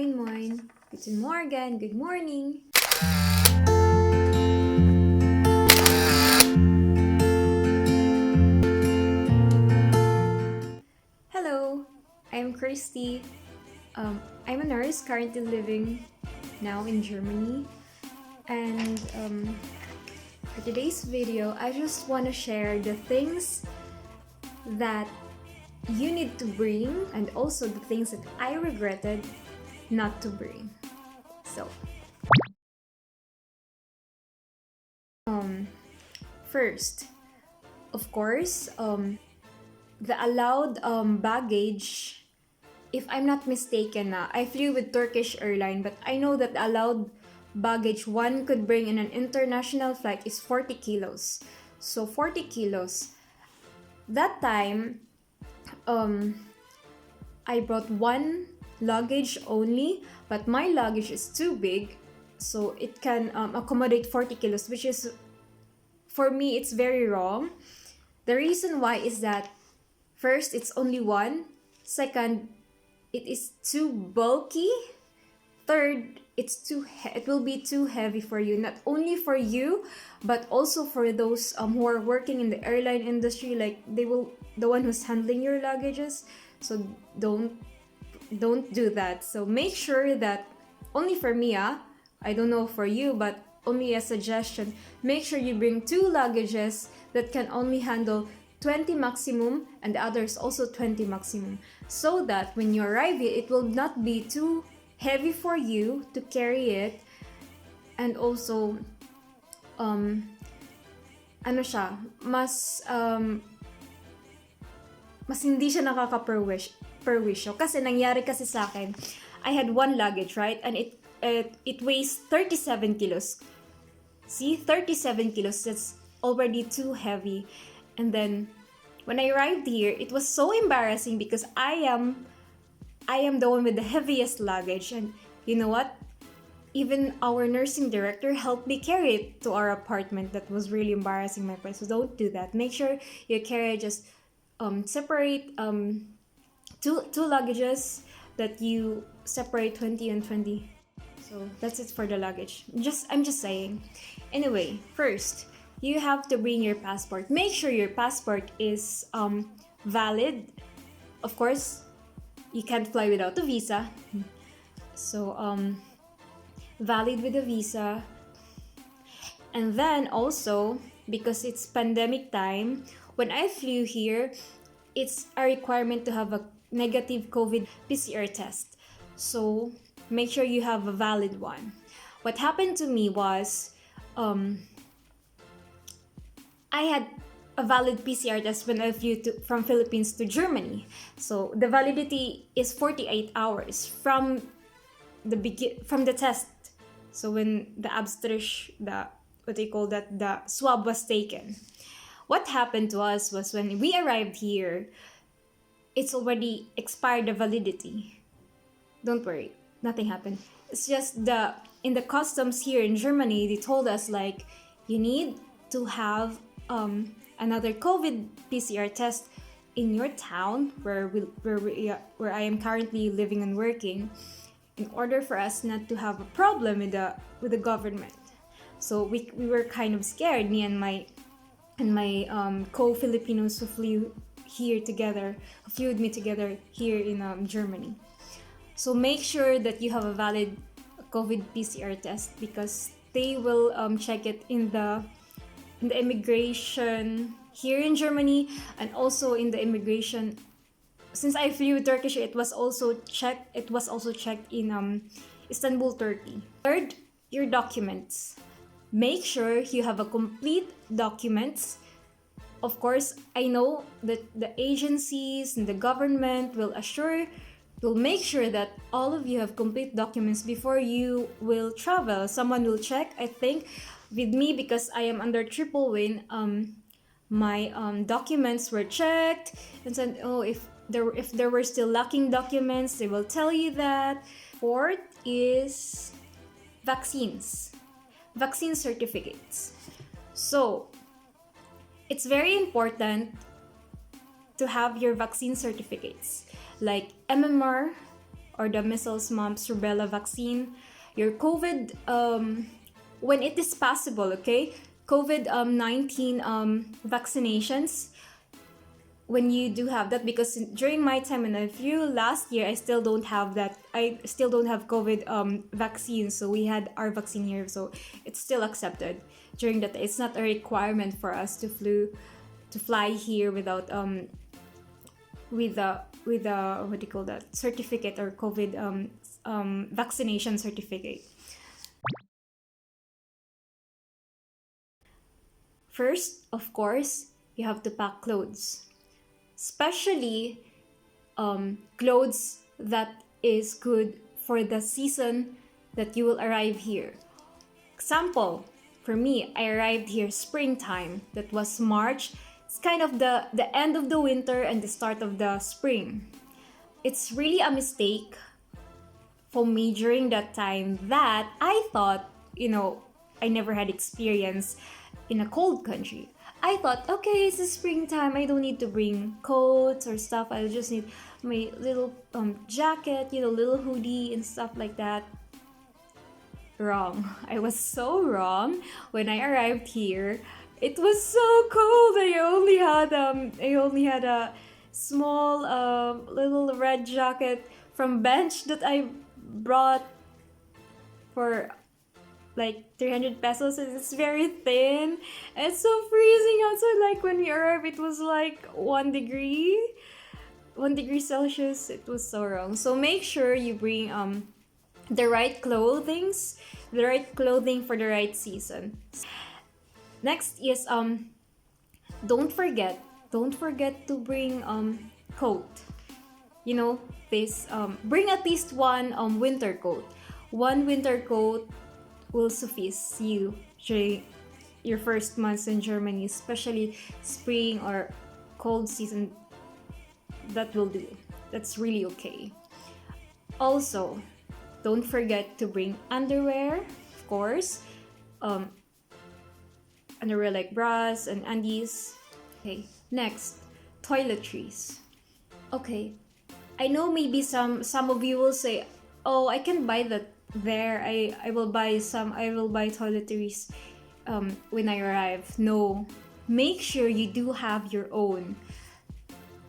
Moin Moin, Guten Morgen, good morning. Hello, I'm Christy. I'm a nurse currently living now in Germany. And for today's video, I just want to share the things that you need to bring and also the things that I regretted not to bring. So, first, of course, the allowed baggage, if I'm not mistaken, I flew with Turkish airline, but I know that the allowed baggage one could bring in an international flight is 40 kilos. So 40 kilos. That time, I brought one luggage only, but my luggage is too big, so it can accommodate 40 kilos, which is, for me, it's very wrong. The reason why is that, first, it's only one. Second, it is too bulky. Third, it will be too heavy for you. Not only for you, but also for those who are working in the airline industry. Like the one who's handling your luggages. So don't do that. So make sure that, only for me, I don't know for you, but only a suggestion. Make sure you bring two luggages that can only handle 20 maximum and the others also 20 maximum, so that when you arrive here, it will not be too heavy for you to carry it. And also mas hindi siya perwisyo kasi nangyari kasi sa akin, I had one luggage, right? And it weighs 37 kilos. See, 37 kilos, that's already too heavy. And then when I arrived here, it was so embarrassing because I am the one with the heaviest luggage. And you know what? Even our nursing director helped me carry it to our apartment. That was really embarrassing, my friends. So don't do that. Make sure you carry just separate two luggages, that you separate 20 and 20. So that's it for the luggage. I'm just saying. Anyway, first, you have to bring your passport. Make sure your passport is valid. Of course, you can't fly without a visa. So valid with a visa. And then also, because it's pandemic time, when I flew here, it's a requirement to have a negative COVID PCR test. So make sure you have a valid one. What happened to me was, I had a valid PCR test when I flew from Philippines to Germany. So the validity is 48 hours from the test. So when the the swab was taken. What happened to us was, when we arrived here, it's already expired the validity. Don't worry, nothing happened. It's just in the customs here in Germany, they told us, like, you need to have another COVID PCR test in your town where I am currently living and working, in order for us not to have a problem with the government. So we were kind of scared, me and my co-Filipinos who flew with me together here in Germany. So make sure that you have a valid COVID PCR test, because they will check it in the immigration here in Germany, and also in the immigration. Since I flew Turkish, it was also checked in Istanbul, Turkey. Third, your documents. Make sure you have a complete documents. Of course, I know that the agencies and the government will make sure that all of you have complete documents before you will travel. Someone will check, I think, with me, because I am under triple win. My documents were checked and said, if there were still lacking documents, they will tell you that. Fourth is vaccine certificates. So it's very important to have your vaccine certificates, like MMR or the measles, mumps, rubella vaccine, your COVID, when it is possible, okay? COVID-19 vaccinations, when you do have that, because during my time and a few last year, I still don't have that. I still don't have COVID vaccine, so we had our vaccine here, so it's still accepted during that. It's not a requirement for us to fly here without with a what do you call that, certificate, or COVID vaccination certificate. First, of course, you have to pack clothes, especially clothes that is good for the season that you will arrive here. Example, for me, I arrived here springtime. That was March. It's kind of the end of the winter and the start of the spring. It's really a mistake for me during that time that I thought, I never had experience in a cold country. I thought, okay, it's the springtime. I don't need to bring coats or stuff. I just need my little jacket, little hoodie and stuff like that. Wrong. I was so wrong. When I arrived here, it was so cold. I only had a small little red jacket from Bench that I brought for like 300 pesos. It's very thin. It's so freezing outside. Like when we arrived, it was like 1 degree Celsius. It was so wrong. So make sure you bring the right clothing for the right season. Next is don't forget to bring coat. Bring at least one winter coat. One winter coat will suffice you during your first months in Germany, especially spring or cold season. That will do. That's really okay. Also, don't forget to bring underwear, of course. Underwear like bras and undies. Okay, next, toiletries. Okay, I know maybe some of you will say, oh, I can buy that there. I will buy toiletries when I arrive. No, make sure you do have your own,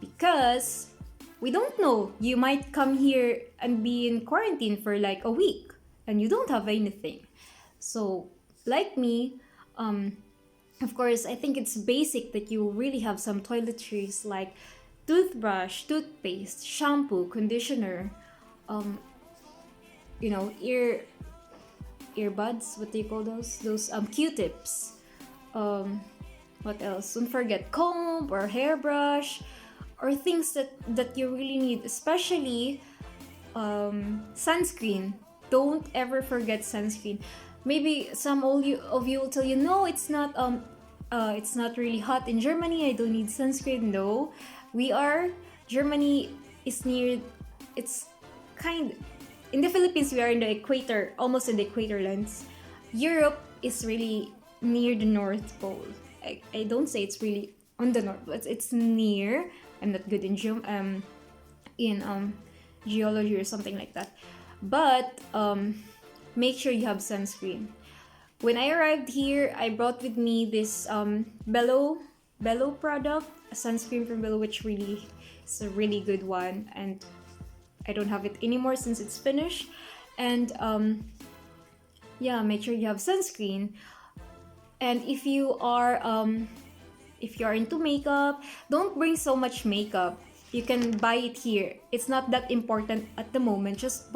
because we don't know, you might come here and be in quarantine for like a week and you don't have anything. So like me, of course, I think it's basic that you really have some toiletries like toothbrush, toothpaste, shampoo, conditioner, earbuds, what do you call those? Those Q-tips. What else? Don't forget comb or hairbrush, or things that you really need, especially sunscreen. Don't ever forget sunscreen. Maybe some of you will tell you, no, it's not really hot in Germany, I don't need sunscreen. No, Germany is near, it's kind, in the Philippines we are in the equator, almost in the equator lines. Europe is really near the North Pole. I don't say it's really on the north, but it's near. I'm not good in geology or something like that. But make sure you have sunscreen. When I arrived here, I brought with me this Bello product, a sunscreen from Bello, which really is a really good one, and I don't have it anymore since it's finished. And make sure you have sunscreen. And if you are into makeup, don't bring so much makeup. You can buy it here. It's not that important at the moment. Just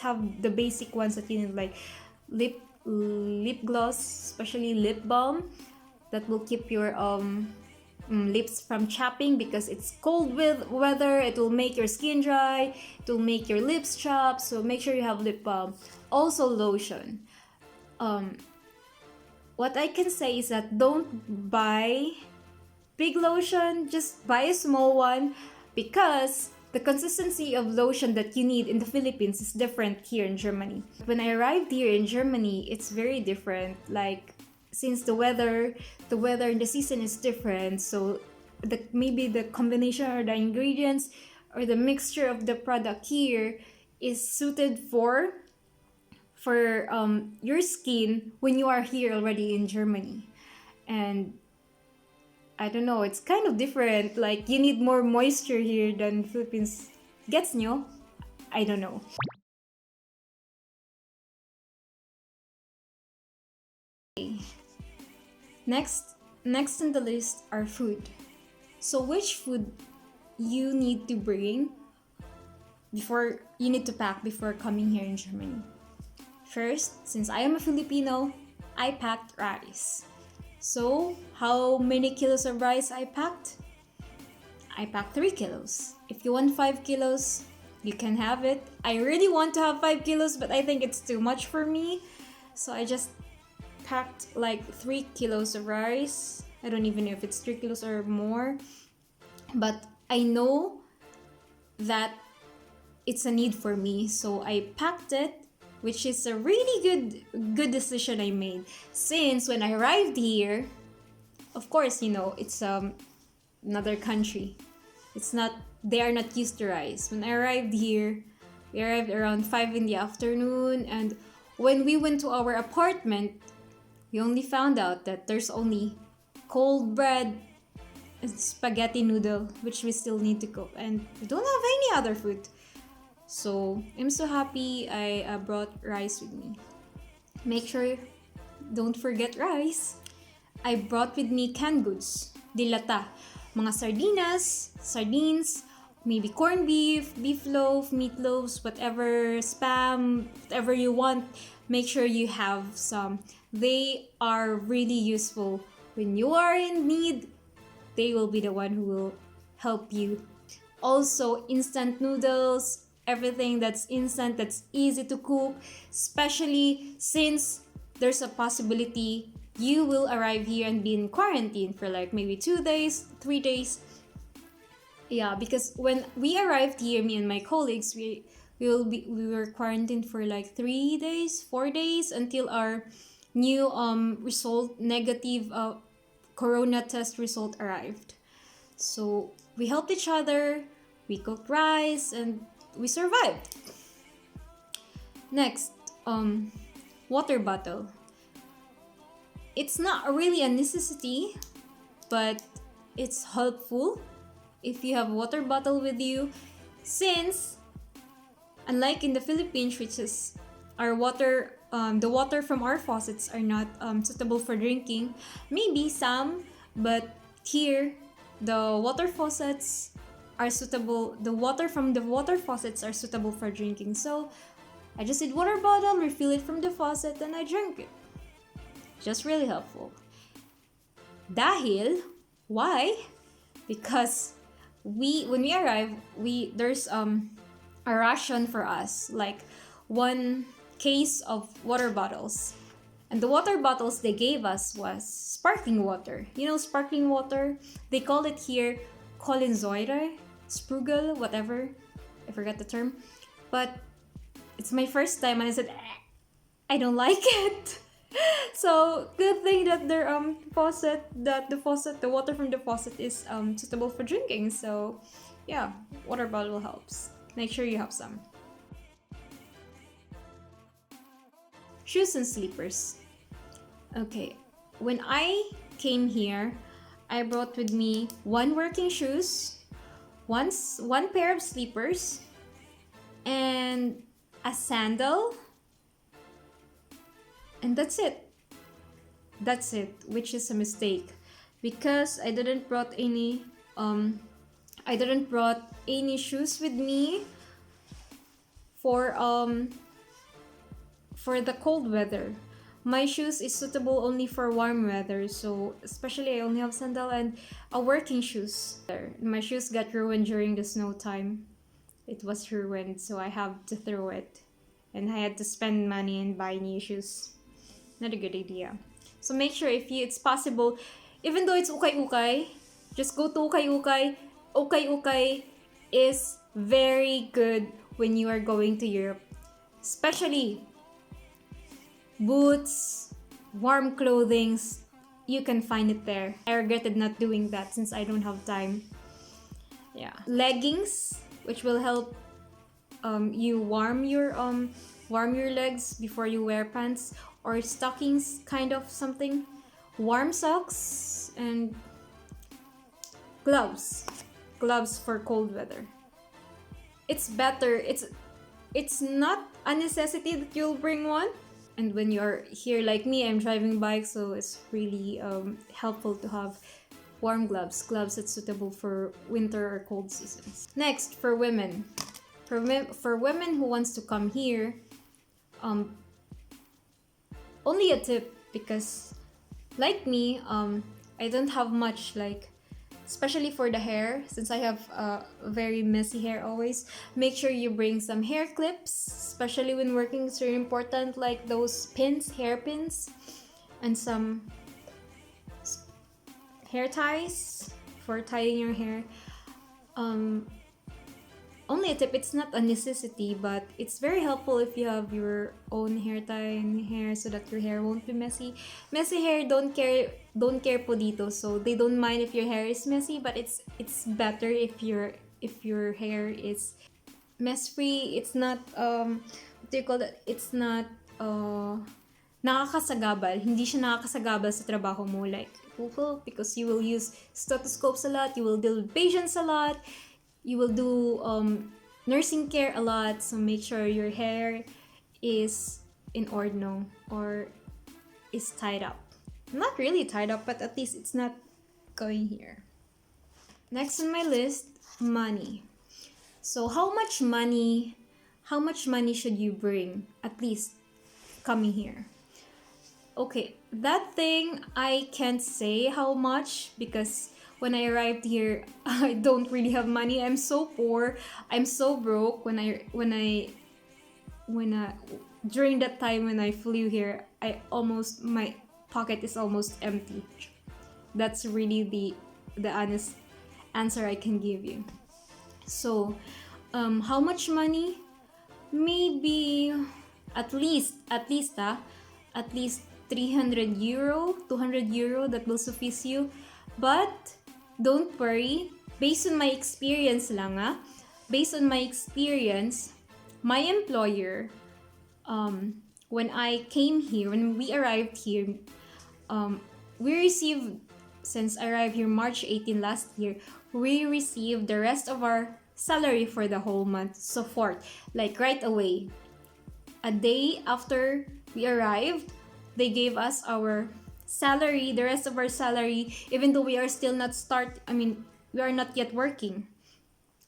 have the basic ones that you need, like lip gloss, especially lip balm, that will keep your lips from chapping, because it's cold weather. It will make your skin dry. It will make your lips chap. So make sure you have lip balm. Also lotion. What I can say is that don't buy big lotion, just buy a small one, because the consistency of lotion that you need in the Philippines is different here in Germany. When I arrived here in Germany, it's very different. Like, since the weather and the season is different, so maybe the combination or the ingredients or the mixture of the product here is suited for your skin when you are here already in Germany. And I don't know, it's kind of different. Like, you need more moisture here than Philippines. Gets nyo? I don't know. Next on the list are food. So which food you need to bring before you need to pack before coming here in Germany? First, since I am a Filipino, I packed rice. So, how many kilos of rice I packed? I packed 3 kilos. If you want 5 kilos, you can have it. I really want to have 5 kilos, but I think it's too much for me. So I just packed like 3 kilos of rice. I don't even know if it's 3 kilos or more. But I know that it's a need for me. So I packed it, which is a really good decision I made. Since when I arrived here, of course, you know, it's another country. They are not used to rice. When I arrived here, we arrived around 5 in the afternoon, and when we went to our apartment, we only found out that there's only cold bread and spaghetti noodle, which we still need to cook, and we don't have any other food. So I'm so happy I brought rice with me. Make sure don't forget rice. I brought with me canned goods, dilata, mga sardines, maybe corned beef, beef loaf, meatloaves, whatever, spam, whatever you want. Make sure you have some. They are really useful. When you are in need, they will be the one who will help you. Also, instant noodles, everything that's instant, that's easy to cook, especially since there's a possibility you will arrive here and be in quarantine for like maybe 2 days, 3 days. Yeah, because when we arrived here, me and my colleagues, we were quarantined for like 3 days, 4 days until our new negative corona test result arrived. So we helped each other, we cooked rice, and we survived. Next, water bottle. It's not really a necessity, but it's helpful if you have water bottle with you, since unlike in the Philippines, which is our water, the water from our faucets are not suitable for drinking. Maybe some, but here the water faucets are suitable. The water from the water faucets are suitable for drinking. So I just need water bottle, refill it from the faucet, and I drink it. Just really helpful. Dahil, why? Because when we arrive, there's a ration for us, like 1 case of water bottles. And the water bottles they gave us was sparkling water. You know, sparkling water? They call it here Kohlensäure, Sprudel, whatever. I forgot the term. But it's my first time and I said, I don't like it. So good thing that their the water from the faucet is suitable for drinking. So yeah, water bottle helps. Make sure you have some. Shoes and slippers. Okay, when I came here, I brought with me 1 working shoes, one pair of slippers, and a sandal, and that's it. Which is a mistake, because I didn't brought any shoes with me for the cold weather. My shoes is suitable only for warm weather, so especially I only have sandal and a working shoes. My shoes got ruined during the snow time. It was ruined, so I have to throw it, and I had to spend money and buy new shoes. Not a good idea. So make sure it's possible, even though it's ukay-ukay, just go to ukay-ukay. Ukay-ukay is very good when you are going to Europe, especially boots, warm clothings. You can find it there. I regretted not doing that since I don't have time. Yeah, leggings which will help you warm your legs before you wear pants or stockings, kind of something. Warm socks and gloves for cold weather. It's better. It's not a necessity that you'll bring one. And when you're here like me, I'm driving bike, so it's really helpful to have warm gloves that's suitable for winter or cold seasons. Next, for women. For women who wants to come here, only a tip, because like me, I don't have much, like, especially for the hair, since I have very messy hair always. Make sure you bring some hair clips, especially when working. It's very important, like those pins, hair pins, and some hair ties for tying your hair. Only a tip, it's not a necessity, but it's very helpful if you have your own hair tie and hair, so that your hair won't be messy. Messy hair don't care po dito, so they don't mind if your hair is messy, but it's better if your hair is mess free. It's not what do you call that? It's not nakakasagabal. Hindi siya nakakasagabal sa trabaho mo, like because you will use stethoscopes a lot, you will deal with patients a lot, you will do nursing care a lot, so make sure your hair is in order or is tied up. Not really tied up, but at least it's not going here. Next on my list, money. So how much money should you bring at least coming here? Okay, that thing I can't say how much, because when I arrived here, I don't really have money. I'm so poor. I'm so broke. During that time when I flew here, my pocket is almost empty. That's really the honest answer I can give you. So, how much money? Maybe at least 300 euro, 200 euro, that will suffice you. But don't worry, based on my experience, my employer, when we arrived here, we received, since I arrived here March 18 last year, we received the rest of our salary for the whole month, so forth, like right away. A day after we arrived, they gave us our salary, the rest of our salary, even though we are still not we are not yet working.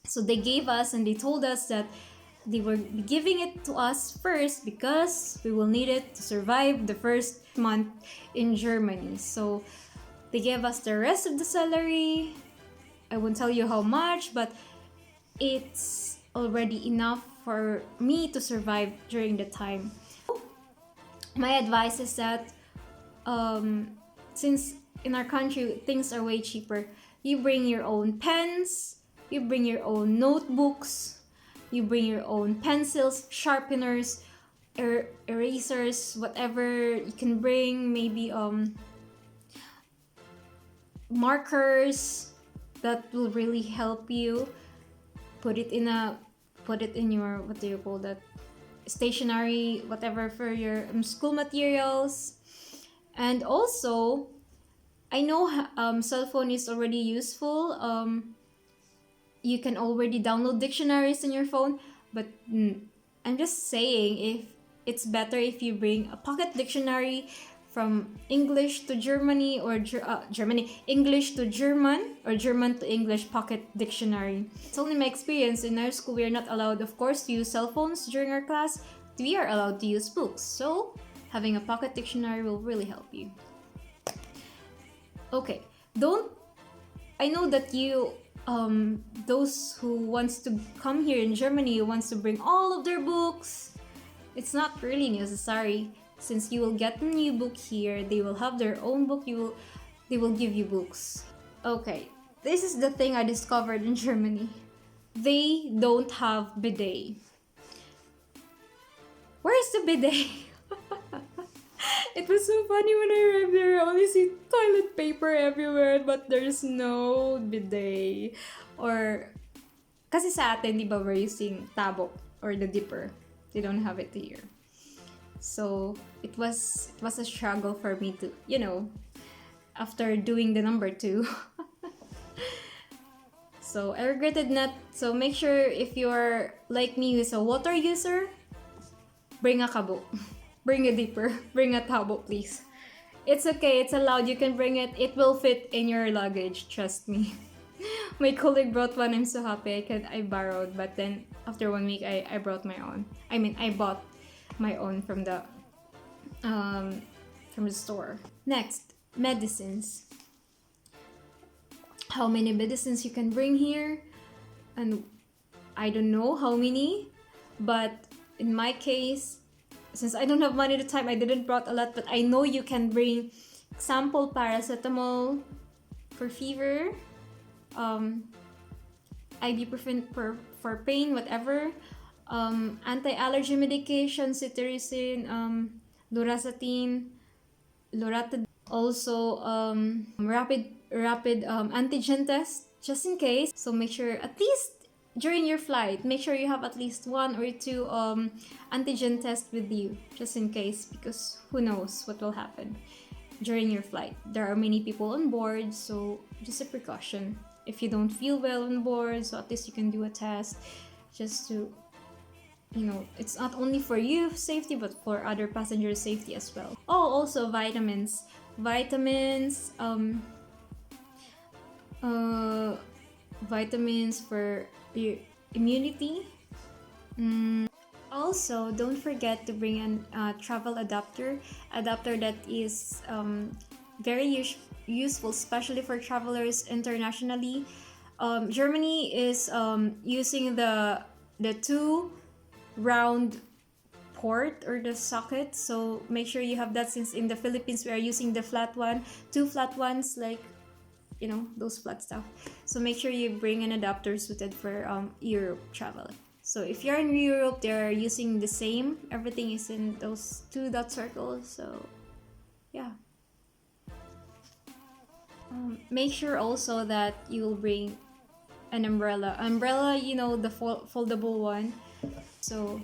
So they gave us, and they told us that they were giving it to us first because we will need it to survive the first month in Germany. So they gave us the rest of the salary. I won't tell you how much, but it's already enough for me to survive during the time. My advice is that since in our country things are way cheaper, you bring your own pens, you bring your own notebooks, you bring your own pencils, sharpeners, erasers, whatever you can bring, maybe markers that will really help you. Put it in your, what do you call that, stationery, whatever, for your school materials. And also, I know cell phone is already useful. You can already download dictionaries on your phone, but I'm just saying, if it's better if you bring a pocket dictionary from English to Germany, or English to German, or German to English pocket dictionary. It's only my experience. In our school, we are not allowed, of course, to use cell phones during our class. We are allowed to use books. So having a pocket dictionary will really help you. Okay, I know that you, those who wants to come here in Germany, wants to bring all of their books. It's not really necessary. Since you will get a new book here, they will have their own book. They will give you books. Okay, this is the thing I discovered in Germany. They don't have bidet. Where's the bidet? It was so funny when I arrived there. I only see toilet paper everywhere, but there's no bidet. Or Kasi sa atin, di ba, we're using tabo or the dipper. They don't have it here. So it was a struggle for me to, after doing the number 2. So I regretted not. So make sure if you're like me who's a water user, bring a kabo, bring a dipper, bring a tabo, please. It's okay, it's allowed, you can bring it. It will fit in your luggage, trust me. My colleague brought one, I'm so happy. I borrowed, but then after 1 week, I brought my own. I mean, I bought my own from the store. Next, medicines. How many medicines you can bring here? And I don't know how many, but in my case, since I don't have money at the time, I didn't brought a lot, but I know you can bring example paracetamol for fever, ibuprofen for pain, whatever, anti-allergy medication, cetirizine, loratadine, also rapid antigen test just in case. So make sure at least during your flight, make sure you have at least 1 or 2 antigen tests with you just in case, because who knows what will happen during your flight. There are many people on board, so just a precaution. If you don't feel well on board, so at least you can do a test just to, it's not only for you safety but for other passengers safety as well. Oh, also vitamins vitamins for your immunity. Also, don't forget to bring a travel adapter that is very useful, especially for travelers internationally. Germany is using the 2 round port or the socket, so make sure you have that, since in the Philippines we are using the flat one, 2 flat ones, like those flat stuff. So make sure you bring an adapter suited for Europe travel. So if you're in Europe, they're using the same, everything is in those 2 dot circles, so yeah. Make sure also that you will bring an umbrella, the foldable one. So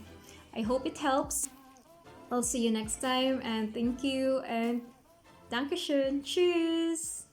I hope it helps. I'll see you next time, and thank you, and Dankeschön. Tschüss.